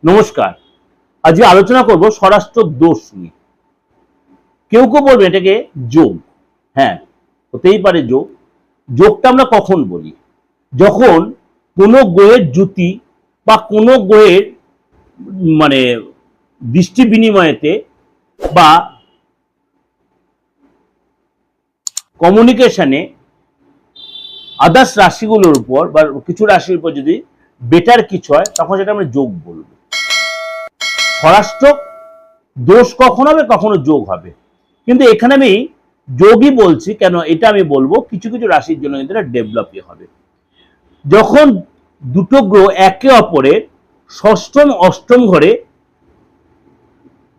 নমস্কার। আজকে আলোচনা করব স্বরাষ্ট্র দোষ নিয়ে। কেউ কেউ বলবে এটাকে যোগ। হ্যাঁ, হতেই পারে যোগ। যোগটা আমরা কখন বলি? যখন কোনো গ্রহের জ্যুতি বা কোনো গ্রহের মানে দৃষ্টি বিনিময়েতে বা কমিউনিকেশনে আদার্স রাশিগুলোর উপর বা কিছু রাশির উপর যদি বেটার কিছু হয় তখন সেটা আমরা যোগ বলবো। স্বরাষ্ট্র দোষ কখন হবে, কখনো যোগ হবে। কিন্তু এখানে আমি যোগই বলছি কেন, এটা আমি বলবো কিছু কিছু রাশির জন্য কিন্তু এটা ডেভেলপই হবে। যখন দুটো গ্রহ একে অপরের ষষ্ঠম অষ্টম ঘরে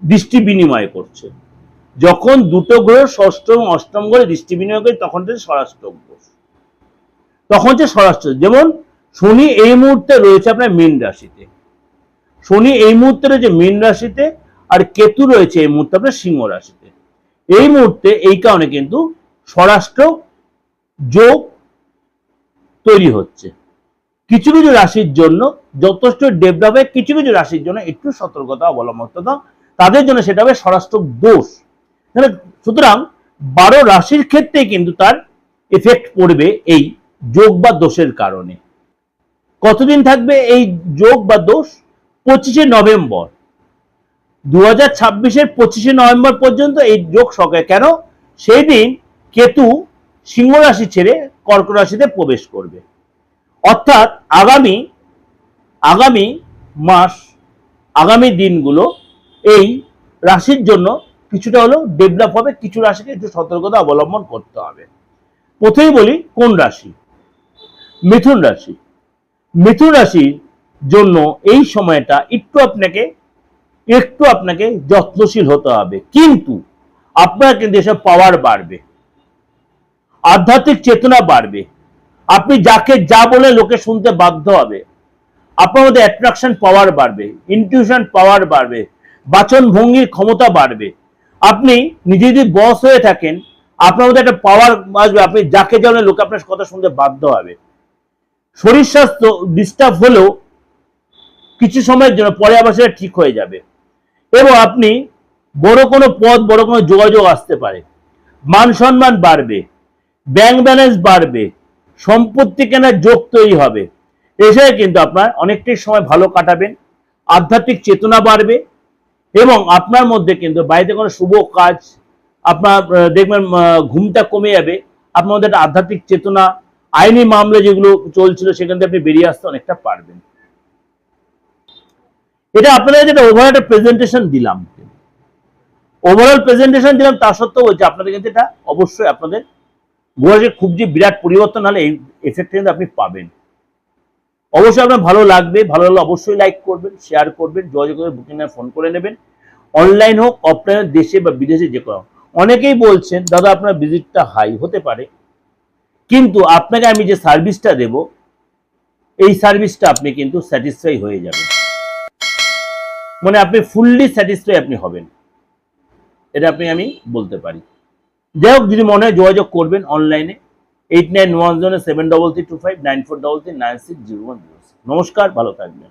দৃষ্টি বিনিময় করছে, যখন দুটো গ্রহ ষষ্ঠম অষ্টম ঘরে দৃষ্টি বিনিময় করে তখন হচ্ছে স্বরাষ্ট্র দোষ। তখন হচ্ছে স্বরাষ্ট্র। যেমন শনি এই মুহূর্তে রয়েছে আপনার মীন রাশিতে, শনি এই মুহূর্তে রয়েছে মীন রাশিতে, আর কেতু রয়েছে এই মুহূর্তে আপনার সিংহ রাশিতে। এই মুহূর্তে এই কারণে কিন্তু স্বরাষ্ট্র যোগ তৈরি হচ্ছে। কিছু কিছু রাশির জন্য যথেষ্ট ডেভেলপ হয়, কিছু কিছু রাশির জন্য একটু সতর্কতা অবলম্বন করতে হবে, তাদের জন্য সেটা হবে স্বরাষ্ট্র দোষ। সুতরাং 12 রাশির ক্ষেত্রে কিন্তু তার এফেক্ট পড়বে এই যোগ বা দোষের কারণে। কতদিন থাকবে এই যোগ বা দোষ? 25শে নভেম্বর 2026-এর 25শে নভেম্বর পর্যন্ত এই যোগ সক্রিয়। কেন? সেই দিন কেতু সিংহ রাশি ছেড়ে কর্কট রাশিতে প্রবেশ করবে। অর্থাৎ আগামী মাস, আগামী দিনগুলো এই রাশির জন্য কিছুটা হলেও ডেভেলপ হবে, কিছু রাশিকে একটু সতর্কতা অবলম্বন করতে হবে। প্রথমেই বলি কোন রাশি? মিথুন রাশি। মিথুন রাশির জন্য এই সময়টা একটু আপনাকে যত্নশীল হতে হবে, কিন্তু আপনার কিন্তু এসব পাওয়ার বাড়বে, আধ্যাত্মিক চেতনা বাড়বে। আপনি যাকে যা বলে লোকে শুনতে বাধ্য হবে। আপনার মধ্যে অ্যাট্রাকশন পাওয়ার বাড়বে, ইনটিউশন পাওয়ার বাড়বে, বাচন ভঙ্গির ক্ষমতা বাড়বে। আপনি নিজে যদি বস হয়ে থাকেন, আপনার মধ্যে একটা পাওয়ার আসবে, আপনি যাকে জানেন লোকে আপনার কথা শুনতে বাধ্য হবে। শরীর স্বাস্থ্য ডিস্টার্ব হলেও কিছু সময়ের জন্য, পরে আবার সেটা ঠিক হয়ে যাবে। এবং আপনি বড় কোনো পদ, বড় কোনো যোগাযোগ আসতে পারে, মান সম্মান বাড়বে, ব্যাংক ব্যালেন্স বাড়বে, সম্পত্তি কেনার যোগ তৈরি হবে। এসে কিন্তু আপনার অনেকটাই সময় ভালো কাটাবেন, আধ্যাত্মিক চেতনা বাড়বে এবং আপনার মধ্যে কিন্তু বাড়িতে কোনো শুভ কাজ আপনার দেখবেন ঘুমটা কমে যাবে। আপনার মধ্যে একটা আধ্যাত্মিক চেতনা, আইনি মামলা যেগুলো চলছিল সেখান থেকে আপনি বেরিয়ে আসতে অনেকটা পারবেন। এটা আপনাদের যেটা ওভারঅল একটা প্রেজেন্টেশন দিলাম, তা সত্ত্বেও বলছি আপনাদের কিন্তু এটা অবশ্যই আপনাদের গোয়াজে খুব যে বিরাট পরিবর্তন হলে এই এফেক্ট কিন্তু আপনি পাবেন। অবশ্যই আপনার ভালো লাগবে, ভালো লাগলে অবশ্যই লাইক করবেন, শেয়ার করবেন, যোগাযোগ করে বুকিং এর ফোন করে নেবেন। অনলাইন হোক, অফলাইন, দেশে বা বিদেশে যে কোনো। অনেকেই বলছেন দাদা আপনার ভিজিটটা হাই হতে পারে, কিন্তু আপনাকে আমি যে সার্ভিসটা দেব এই সার্ভিসটা আপনি কিন্তু স্যাটিসফাই হয়ে যাবেন, মানে আপনি ফুললি স্যাটিসফাই আপনি হবেন, এটা আমি বলতে পারি। যাই হোক, যদি মনে হয় যোগাযোগ করবেন অনলাইনে 8910733325 9433960106। নমস্কার, ভালো থাকবেন।